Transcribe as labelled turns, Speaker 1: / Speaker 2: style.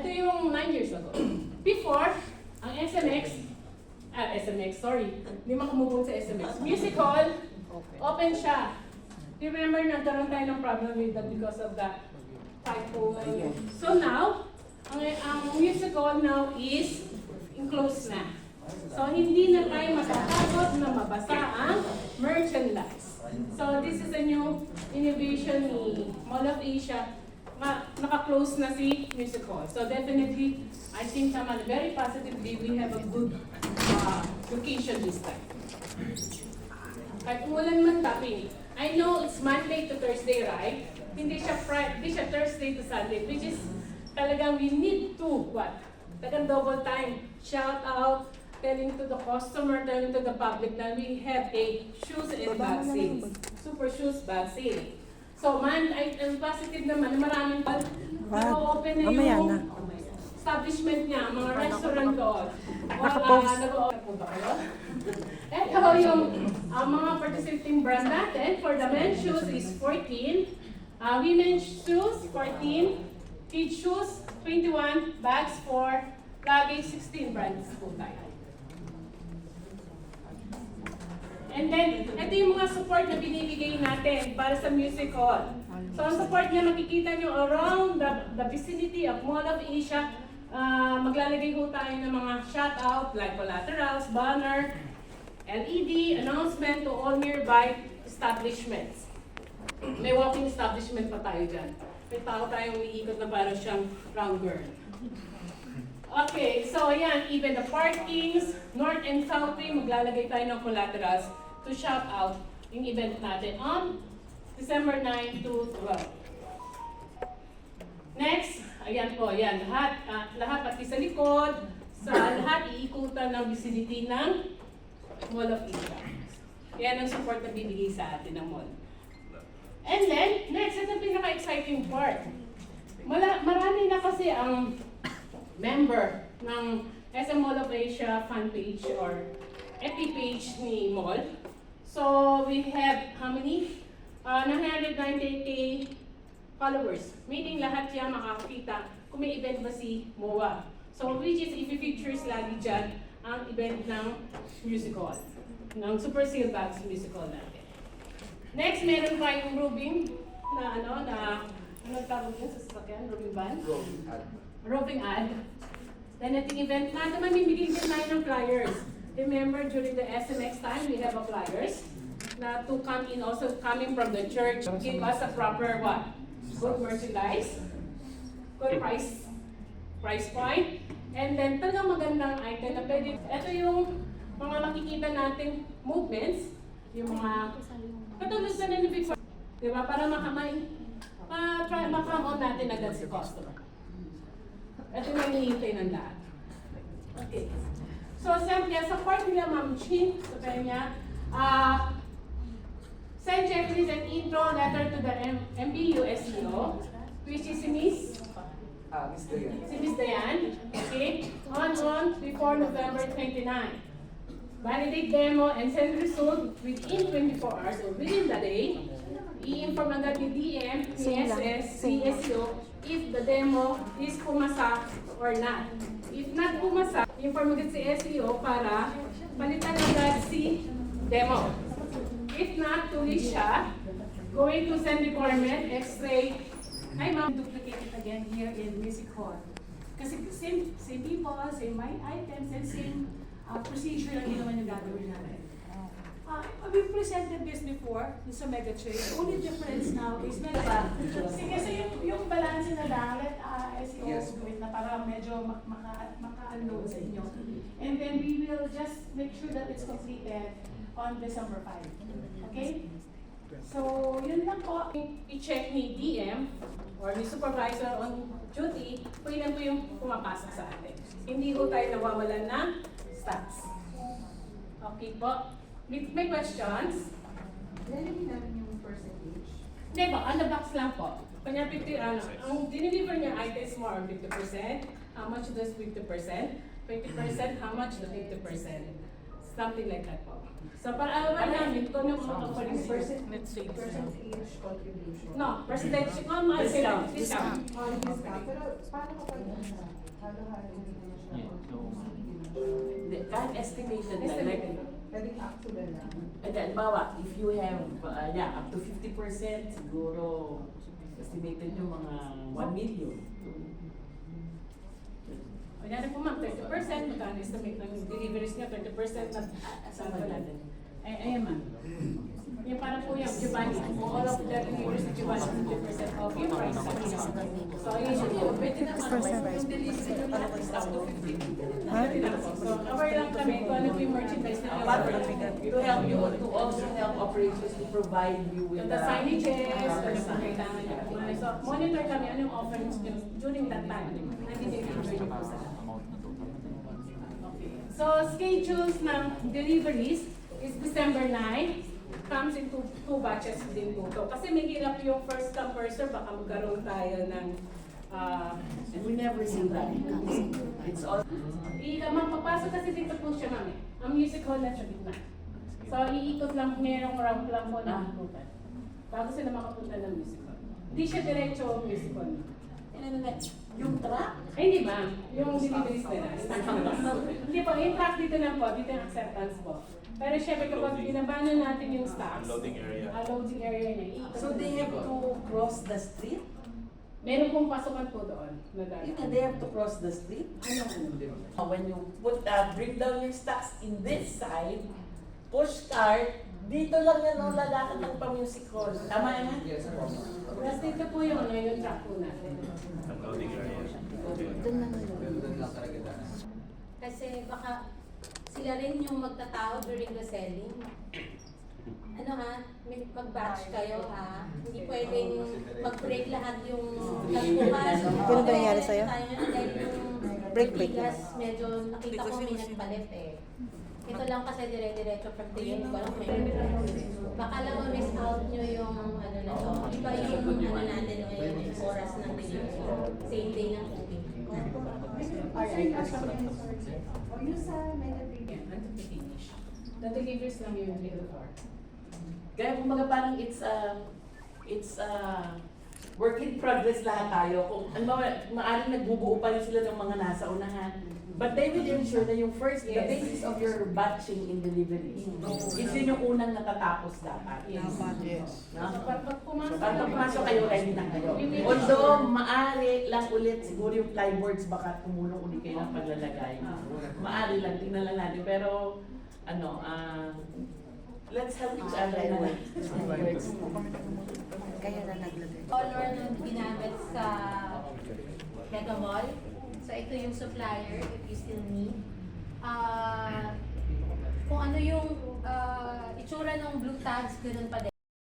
Speaker 1: ito yung 9 years ago. Before, ang SMX, sorry. Hindi makamubong sa SMX. Music Hall, open siya. Remember, nagkaroon tayo ng problem with that because of the typo. So now, ang Music Hall now is enclosed na. So hindi na tayo matatakot na mabasa ang merchandise. So this is a new innovation ni Mall of Asia. Naka-close na si Music Hall. So definitely, I think naman very positively, we have a good location this time. Kahit umulan man tapping. I know it's Monday to Thursday, right? Hindi siya Thursday to Sunday, which is talagang we need to, what? Talagang double time. Shout out, telling to the customer, telling to the public na we have a shoes and bag sale. Super shoes, bag sale. So man, ang positive naman, maraming nag-open na yung establishment niya, mga restaurant doon. Nag-open po ba kayo? Ito yung mga participating brand natin. For the men's shoes is 14. Women's shoes, 14. Kids shoes, 21. Bags, 4. Luggage, 16 brands po tayo. And then, ito yung mga support na binibigay natin para sa Music Hall. So, ang support niya, makikita nyo around the vicinity of Mall of Asia. Maglalagay po tayo ng mga shout-out like collaterals, banner, LED, announcement to all nearby establishments. May walking establishment pa tayo dyan. May tao tayong umiikot na parang siyang round girl. Okay, so ayan, even the parkings, north and south way, maglalagay tayo ng collaterals to shout out yung event natin on December 9 to 12. Next, ayan po, ayan, lahat pati sa likod, sa lahat iikutan ng vicinity ng Mall of Asia. Yan ang support na bibigay sa atin ng mall. And then, next, ito pinaka-exciting part. Marami na kasi ang member ng SM Mall of Asia fan page or FB page ni mall. So, we have how many? 990K followers. Meaning lahat yan makakita kung may event ba si MOA. So, which is i-features lagi dyan ang event ng Music Hall. Ng Super Seal Bags Music Hall natin. Next, meron tayong roving na ano tawag yun sa sasakyan? Roving van? Roving ad. Then at the event natin, mamimigay din tayo ng flyers. Remember, during the SMX time, we have a flyers na to come in, also coming from the church, give us a proper what? Good merchandise, good price point, and then talagang magandang item na pwede. Ito yung mga makikita nating movements, yung mga katulad sa nila before. Diba? Para ma-come on natin agad si customer. Ito yung hinihintay ng lahat. Okay. So, siyempre, support nila Ma'am Chin sa kanya. Send checklist and intro letter to the MBU SEO, which is si Miss Dayan. Okay? On before November 29. Validate demo and send result within 24 hours or within the day. I-inform agad ni DM, ni SS, ni SEO if the demo is pumasa or not. If not pumasa, inform agad si SEO para palitan agad si demo. If not, tuloy siya, going to send requirement, X-ray. Hi ma'am, duplicate it again here in Music Hall. Kasi same people, same items, and same procedure lang naman yung gagawin natin. We presented this before sa Mega Trade. The only difference now is na kasi yung balance na lang, let SEO do it na para medyo maka-unload sa inyo. And then we will just make sure that it's completed on December 5. Okay? So, yun lang po. I-check ni DM or ni supervisor on duty kung ilan po yung pumapasok sa atin. Hindi po tayo nawawalan ng stats. Okay po? May questions?
Speaker 2: Lalagyan namin yung percentage.
Speaker 1: Hindi po, on the box lang po. Kanya 50, ang dineliver niya items more 50%. How much does 50%? 20%, how much the 50%? Something like that po. So para alam namin kung ano mga offerings.
Speaker 2: Percentage contribution.
Speaker 1: No, percentage discount. Discount.
Speaker 2: On discount. Pero paano kapag halo-halo hindi naman siya
Speaker 3: Yeah, so-
Speaker 2: contribution?
Speaker 4: Hindi, kahit estimated na, like,
Speaker 2: Pwedeng actual lang.
Speaker 4: bawa, if you have, up to 50%, siguro, estimated yung mga 1 million.
Speaker 1: Kunyari po ma'am, 30%, magkano estimate ng deliveries niya, 30% na
Speaker 4: Saan ba natin?
Speaker 1: Ayan ma'am. Yung parang po yung Giovanni, all of the deliveries ni Giovanni, 50% off yung price sa niya. So, yun po.
Speaker 4: Pwede naman, yung delivery nyo lahat is up to 50.
Speaker 1: So, cover lang kami kung ano po yung merchandise na
Speaker 4: To help you, to also help operations to provide you with
Speaker 1: the signages, ano po kailangan niya. So, monitor kami anong offerings niyo during that time. Nandito yung number niyo po sa lahat.
Speaker 3: Amount na total.
Speaker 1: So, schedules ng deliveries is December 9. Comes in two batches din po to. Kasi may hirap yung first come first serve, baka magkaroon tayo ng
Speaker 4: And we never see that. It's all,
Speaker 1: magpapasok kasi dito po siya mami. Ang music hall na sa gitna. So, iikot lang, merong round lang po na ikutan. Bago sila makapunta ng music hall. Hindi siya diretso music hall.
Speaker 4: yung truck,
Speaker 1: Ay, hindi ma'am. Yung deliveries nila. Hindi po, yung track dito lang po, dito yung acceptance po. Pero syempre kapag binabano natin yung stocks,
Speaker 5: Loading area.
Speaker 1: Loading area niya, iikot.
Speaker 4: so they have to cross the street?
Speaker 1: Meron pong pasukan po doon. Na daan.
Speaker 4: Yun nga, they have to cross the street? When you put, bring down your stocks in this side, push cart, dito lang yan ang lalakad ng pa-music hall. Tama yan? Yes,
Speaker 1: Tapos dito po yung, yung track po natin.
Speaker 5: Ang loading area.
Speaker 6: Kasi baka sila rin yung magtatao during the selling. Ano ha, mag-batch kayo ha. Hindi pwedeng mag-break lahat yung nagbukas.
Speaker 7: Ano ba nangyari sa'yo?
Speaker 6: Dahil yung
Speaker 7: Break.
Speaker 6: bigas, medyo nakita ko may nagpalit eh. Ito lang kasi dire-diretso from the unit ko lang may baka lang ma-miss out nyo yung ano na to. Iba yung ano natin ngayon, yung oras ng delivery. Same day ng cooking.
Speaker 2: O yung sa mega
Speaker 1: Yan, until the finish. The deliveries lang yung little part.
Speaker 4: Kaya kumbaga parang it's work in progress lahat tayo. Kung maaaring nagbubuo pa rin sila ng mga nasa unahan. But they will ensure na yung first, the
Speaker 1: Yes.
Speaker 4: basis of your batching in deliveries is yun yung unang natatapos dapat.
Speaker 1: Yes.
Speaker 4: No?
Speaker 1: So, pag pumasok,
Speaker 4: Pag pumasok kayo, ready na kayo. Although, maaari lang ulit, siguro yung flyboards baka tumulong ulit kayo ng paglalagay. Maaari lang, tingnan lang natin. Pero, let's help each other na lang.
Speaker 7: Kaya na naglagay.
Speaker 6: Color na ginamit sa Mega Mall. So ito yung supplier if you still need. Kung ano yung itsura ng blue tags, ganoon pa din.